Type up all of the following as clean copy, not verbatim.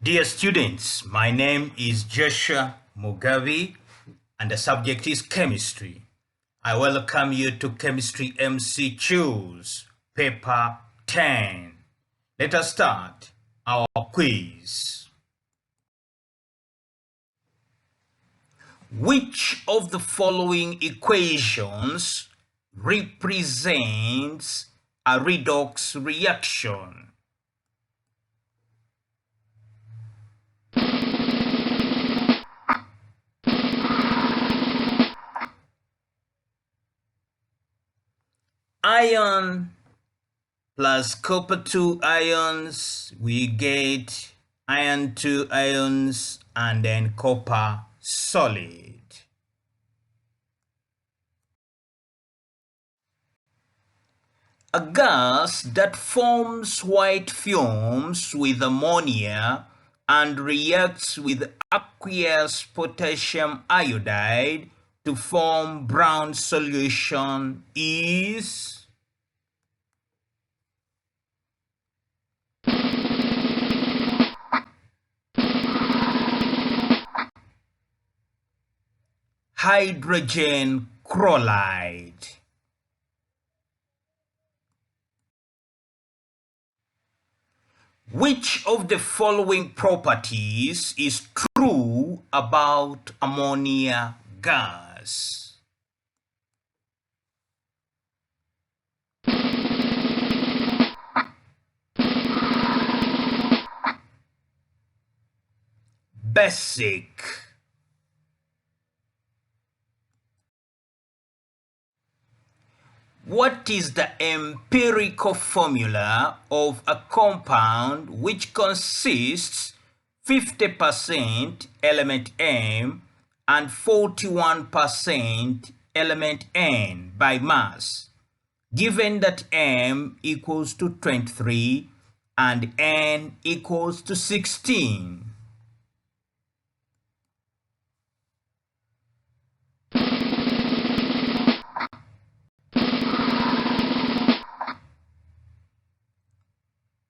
Dear students, my name is Joshua Mugabi and the subject is chemistry. I welcome you to Chemistry MCQs, paper 10. Let us start our quiz. Which of the following equations represents a redox reaction? Iron plus copper 2 ions, we get iron 2 ions and then copper solid. A gas that forms white fumes with ammonia and reacts with aqueous potassium iodide to form brown solution is hydrogen chloride. Which of the following properties is true about ammonia gas? Basic. What is the empirical formula of a compound which consists 50% element M and 41% element N by mass, given that M equals to 23 and N equals to 16?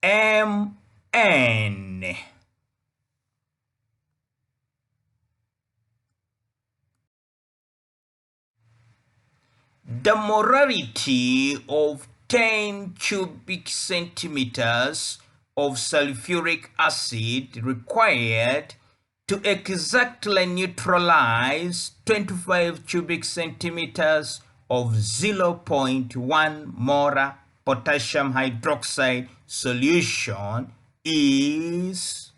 Mn. The molarity of 10 cubic centimeters of sulphuric acid required to exactly neutralize 25 cubic centimeters of 0.1 molar potassium hydroxide solution is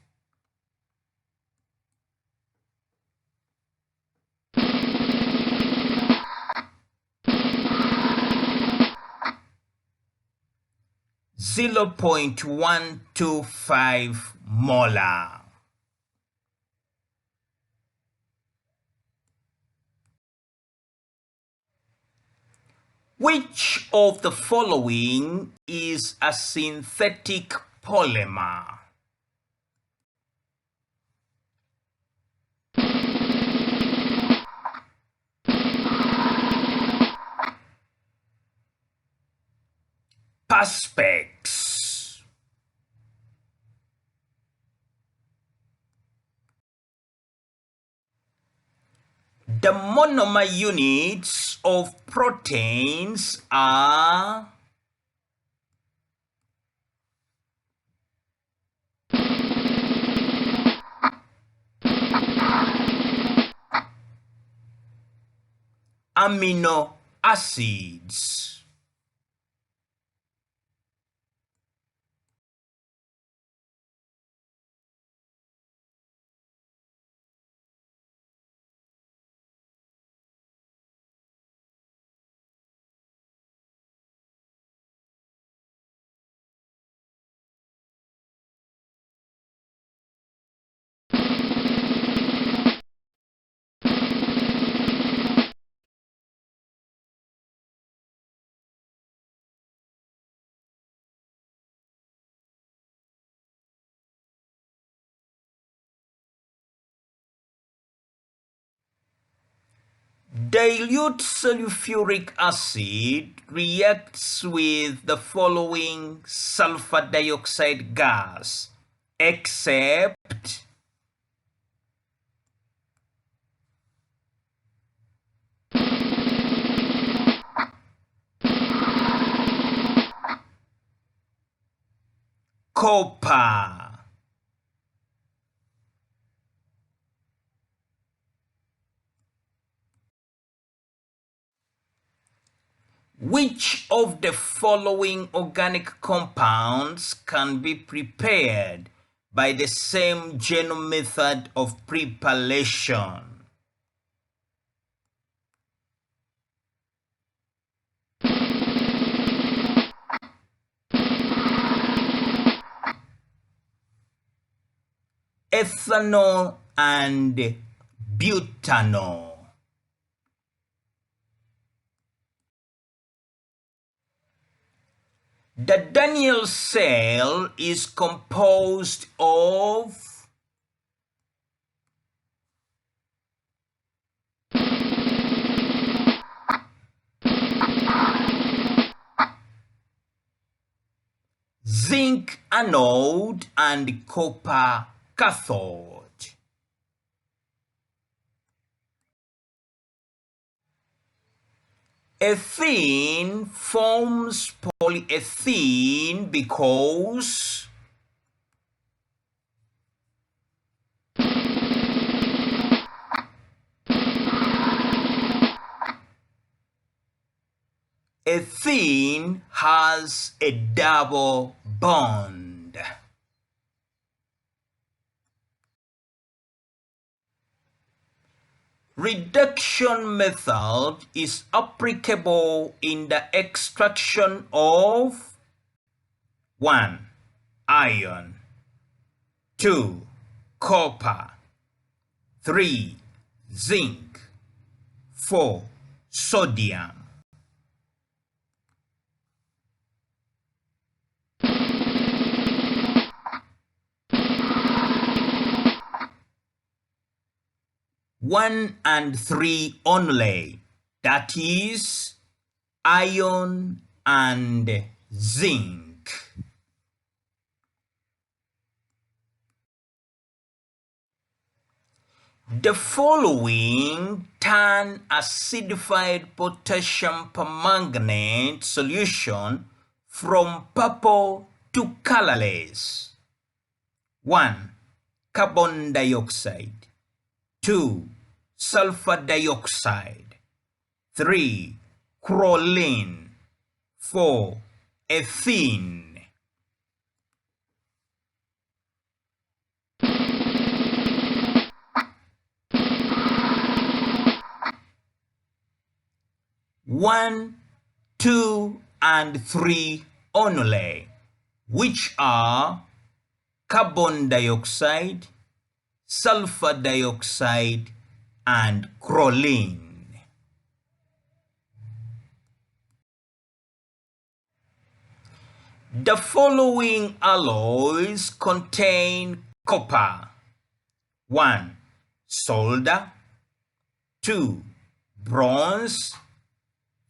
0.125 molar. Which of the following is a synthetic polymer? Perspex. The monomer units of proteins are amino acids. Dilute sulphuric acid reacts with the following sulfur dioxide gas except copper. Which of the following organic compounds can be prepared by the same general method of preparation? Ethanol and butanol. The Daniell cell is composed of zinc anode and copper cathode. Ethene forms polyethylene because ethene has a double bond. Reduction method is applicable in the extraction of 1. Iron, 2. Copper, 3. Zinc, 4. Sodium. One and 3 only, that is, iron and zinc. The following turn acidified potassium permanganate solution from purple to colorless. 1. Carbon dioxide, 2. Sulfur dioxide, 3. Chlorine, 4. Ethene. One, 2, and 3 only, which are carbon dioxide, sulfur dioxide, and chlorine. The following alloys contain copper. 1. Solder, 2. Bronze,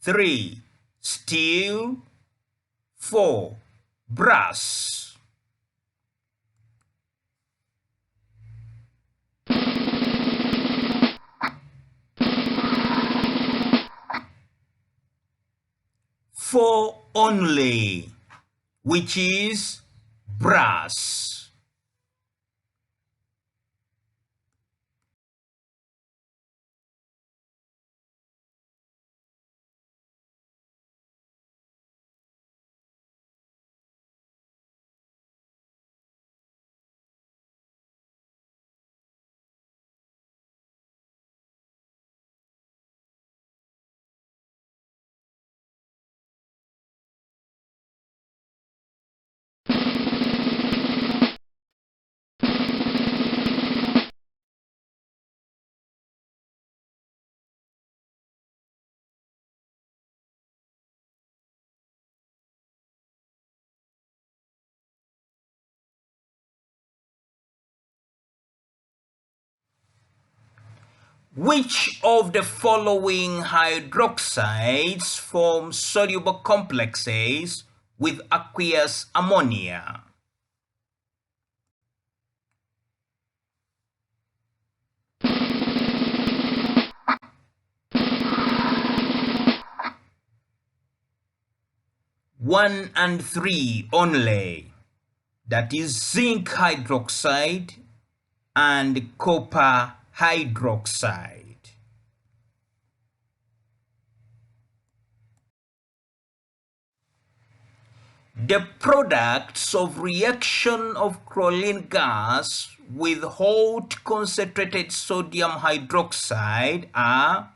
3. Steel, 4. Brass. Four only, which is brass. Which of the following hydroxides form soluble complexes with aqueous ammonia? 1 and 3 only, that is zinc hydroxide and copper hydroxide. The products of reaction of chlorine gas with hot concentrated sodium hydroxide are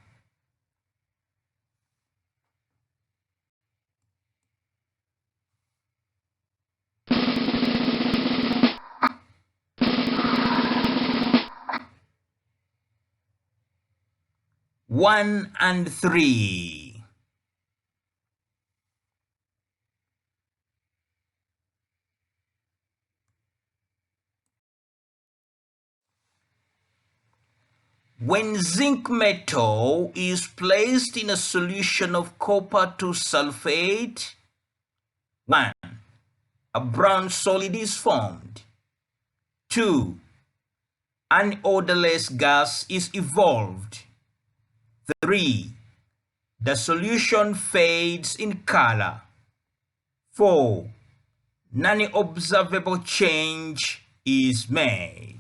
one and 3. When zinc metal is placed in a solution of copper 2 sulfate, 1. A brown solid is formed. 2. An odorless gas is evolved. 3. The solution fades in color. 4. None observable change is made.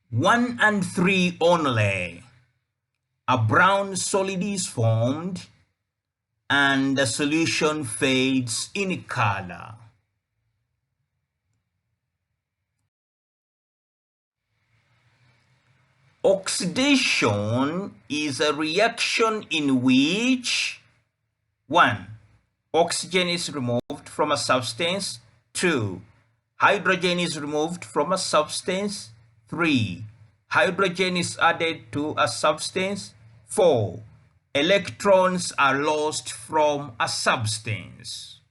One and 3 only. A brown solid is formed and the solution fades in color. Oxidation is a reaction in which 1. Oxygen is removed from a substance. 2. Hydrogen is removed from a substance. 3. Hydrogen is added to a substance. 4. Electrons are lost from a substance.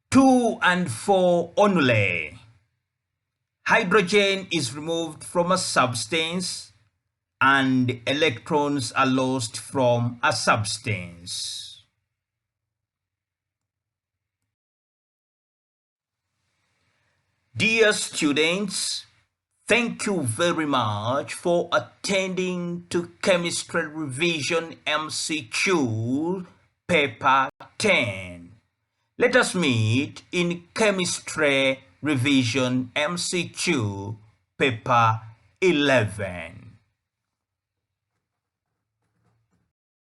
Two and 4 only. Hydrogen is removed from a substance and electrons are lost from a substance. Dear students, thank you very much for attending to Chemistry Revision MCQ Paper 10. Let us meet in Chemistry Revision MCQ Paper 11.